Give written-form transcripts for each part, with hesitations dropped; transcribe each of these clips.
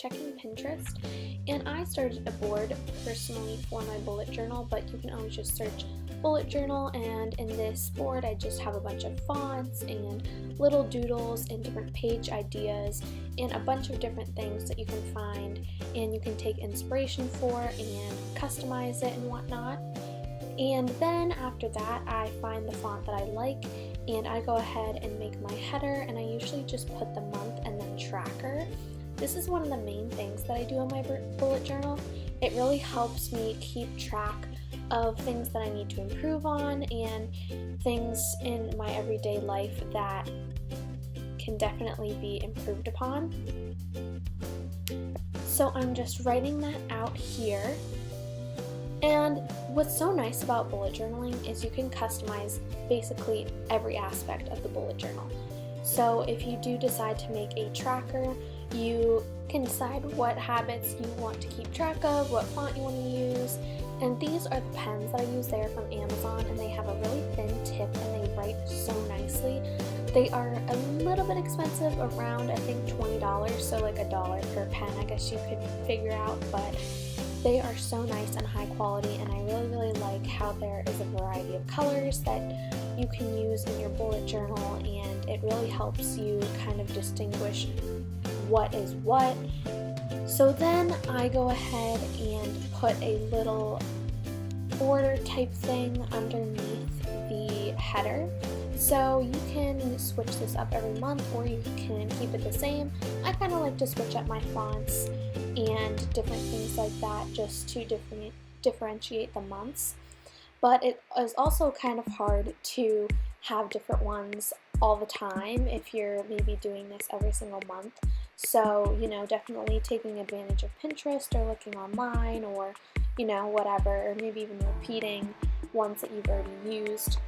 checking Pinterest, and I started a board personally for my bullet journal, but you can always just search bullet journal, and in this board I just have a bunch of fonts and little doodles and different page ideas and a bunch of different things that you can find and you can take inspiration for and customize it and whatnot. And then after that I find the font that I like and I go ahead and make my header, and I usually just put the month and then tracker. This is one of the main things that I do in my bullet journal. It really helps me keep track of things that I need to improve on and things in my everyday life that can definitely be improved upon. So I'm just writing that out here. And what's so nice about bullet journaling is you can customize basically every aspect of the bullet journal. So if you do decide to make a tracker, you can decide what habits you want to keep track of, what font you want to use, and these are the pens that I use. They are from Amazon and they have a really thin tip and they write so nicely. They are a little bit expensive, around I think $20, so like $1 per pen I guess you could figure out, but they are so nice and high quality, and I really like how there is a variety of colors that you can use in your bullet journal, and it really helps you kind of distinguish what is what. So then I go ahead and put a little border type thing underneath the header. So you can switch this up every month or you can keep it the same. I kind of like to switch up my fonts and different things like that just to differentiate the months. But it is also kind of hard to have different ones all the time if you're maybe doing this every single month. So, definitely taking advantage of Pinterest or looking online or, whatever, or maybe even repeating ones that you've already used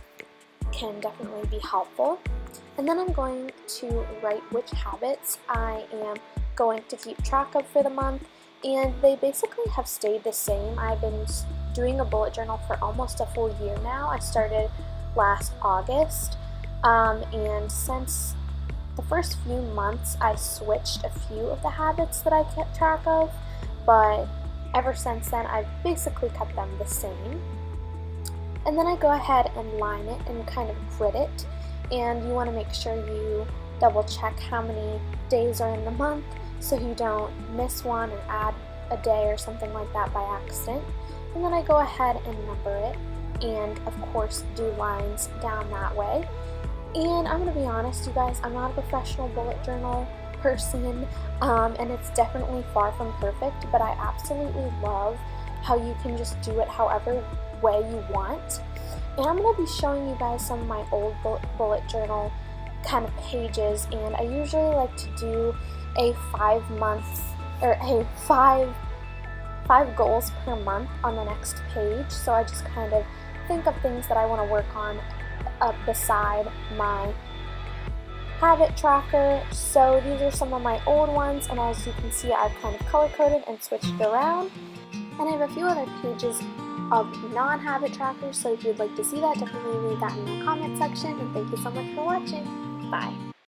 can definitely be helpful. And then I'm going to write which habits I am going to keep track of for the month, and they basically have stayed the same. I've been doing a bullet journal for almost a full year now. I started last August, and since the first few months I switched a few of the habits that I kept track of, but ever since then I've basically kept them the same. And then I go ahead and line it and kind of grid it, and you want to make sure you double check how many days are in the month so you don't miss one or add a day or something like that by accident. And then I go ahead and number it and of course do lines down that way. And I'm going to be honest, you guys, I'm not a professional bullet journal person, and it's definitely far from perfect, but I absolutely love how you can just do it however way you want. And I'm going to be showing you guys some of my old bullet journal kind of pages, and I usually like to do a 5 months or a five goals per month on the next page. So I just kind of think of things that I want to work on beside my habit tracker. So these are some of my old ones, and as you can see I've kind of color coded and switched it around. And I have a few other pages of non-habit trackers, so if you'd like to see that, definitely leave that in the comment section, and thank you so much for watching. Bye!